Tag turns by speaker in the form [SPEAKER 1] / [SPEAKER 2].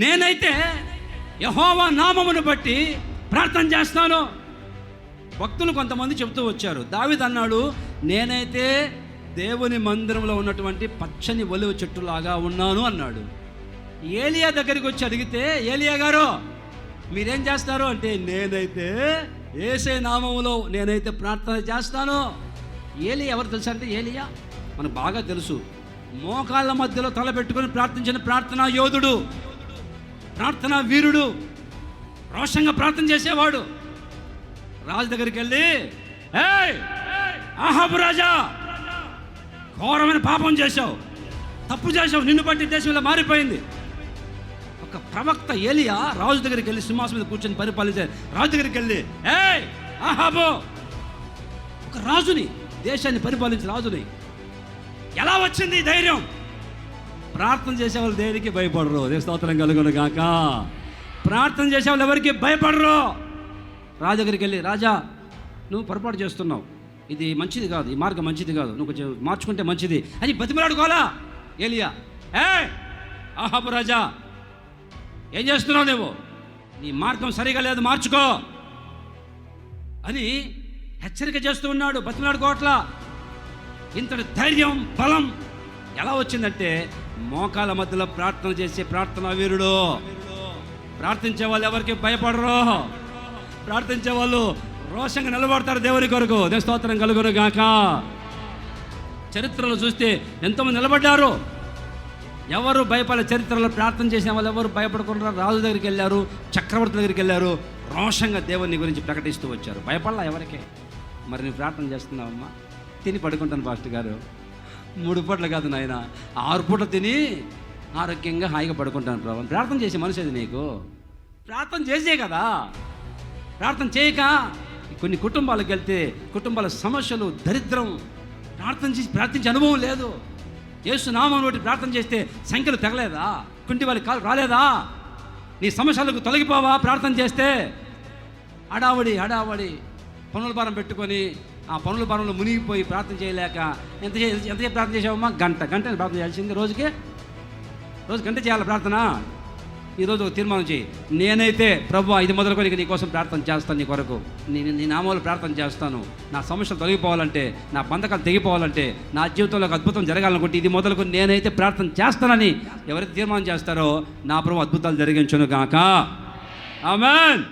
[SPEAKER 1] నేనైతే యెహోవా నామమును బట్టి ప్రార్థన చేస్తాను. భక్తులు కొంతమంది చెబుతూ వచ్చారు, దావీదు అన్నాడు, నేనైతే దేవుని మందిరంలో ఉన్నటువంటి పచ్చని ఒలివ చెట్టులాగా ఉన్నాను అన్నాడు. ఏలియా దగ్గరికి వచ్చి అడిగితే, ఏలియా గారు మీరేం చేస్తారు అంటే, నేనైతే యేసే నామములో నేనైతే ప్రార్థన చేస్తాను. ఏలియా ఎవరు తెలుసా అంటే, ఏలియా మనకు బాగా తెలుసు, మోకాళ్ళ మధ్యలో తల పెట్టుకొని ప్రార్థించిన ప్రార్థనా యోధుడు, ప్రార్థనా వీరుడు, రోషంగా ప్రార్థన చేసేవాడు. రాజు దగ్గరికి వెళ్ళి, ఏయ్ అహాబు రాజా, ఘోరమైన పాపం చేశావు, తప్పు చేశావు, నిన్ను బట్టి దేశంలో మారిపోయింది. ఒక ప్రవక్త ఏలియా రాజు దగ్గరికి వెళ్ళి సింహాసనం మీద కూర్చొని పరిపాలించే రాజు దగ్గరికి వెళ్ళి, ఏయ్ అహాబు, ఒక రాజుని, దేశాన్ని పరిపాలించే రాజుని, ఎలా వచ్చింది ఈ ధైర్యం? ప్రార్థన చేసేవాళ్ళు దేనికి భయపడరు. స్తోత్రం కలుగును గాక. ప్రార్థన చేసేవాళ్ళు ఎవరికి భయపడరు. రాజు దగ్గరికి వెళ్ళి, రాజా నువ్వు పొరపాటు చేస్తున్నావు, ఇది మంచిది కాదు, ఈ మార్గం మంచిది కాదు, నువ్వు కొంచెం మార్చుకుంటే మంచిది అని బతిమలాడుకోవాలా ఏలియా. అహాబు రాజా, ఏం చేస్తున్నావు నువ్వు? నీ మార్గం సరిగా లేదు, మార్చుకో అని హెచ్చరిక చేస్తూ ఉన్నాడు. బతిమలాడుకోవట్లా. ఇంతటి ధైర్యం, బలం ఎలా వచ్చిందంటే, మోకాల మధ్యలో ప్రార్థన చేసే ప్రార్థనా వీరుడు. ప్రార్థించే వాళ్ళు ఎవరికి భయపడరు. ప్రార్థించే వాళ్ళు రోషంగా నిలబడతారు దేవుని కొరకు. స్తోత్రం కలుగును గాక. చరిత్రలో చూస్తే ఎంతోమంది నిలబడ్డారు. ఎవరు భయపడే, చరిత్రలో ప్రార్థన చేసిన వాళ్ళు ఎవరు భయపడకుండా రాజు దగ్గరికి వెళ్ళారు, చక్రవర్తి దగ్గరికి వెళ్ళారు, రోషంగా దేవుని గురించి ప్రకటిస్తూ వచ్చారు. భయపడలా ఎవరికే. మరి నువ్వు ప్రార్థన చేస్తున్నావమ్మా? తిని పడుకుంటాను పాస్టర్ గారు, 3 పూటలు కాదు నాయన, 6 పూటలు తిని ఆరోగ్యంగా హాయిగా పడుకుంటాను ప్రభు. ప్రార్థన చేసే మనిషి అది నీకు. ప్రార్థన చేసే కదా. ప్రార్థన చేయక కొన్ని కుటుంబాలకు వెళ్తే కుటుంబాల సమస్యలు, దరిద్రం, ప్రార్థించే అనుభవం లేదు. యేసు నామమును బట్టి ప్రార్థన చేస్తే సంఖ్యలు తెగలేదా? కుంటి వాళ్ళకి కాలు రాలేదా? నీ సమస్యలకు తొలగిపోవా ప్రార్థన చేస్తే? హడావడి పనుల భారం పెట్టుకొని ఆ పనుల భారంలో మునిగిపోయి ప్రార్థన చేయలేక ఎంతసేపు ప్రార్థన చేసావమ్మా? గంట ప్రార్థన చేయాల్సింది. రోజు గంట చేయాలి ప్రార్థన. ఈరోజు ఒక తీర్మానం చేయి, నేనైతే ప్రభువా ఇది మొదలుకొని నీ కోసం ప్రార్థన చేస్తాను, నీ కొరకు నీ నామంలో ప్రార్థన చేస్తాను. నా సమస్యలు తొలగిపోవాలంటే, నా బంధకాలు తెగిపోవాలంటే, నా జీవితంలో ఒక అద్భుతం జరగాలనుకుంటే ఇది మొదలుకొని నేనైతే ప్రార్థన చేస్తానని ఎవరైతే తీర్మానం చేస్తారో నా ప్రభు అద్భుతాలు జరిగించును గాక. ఆమేన్.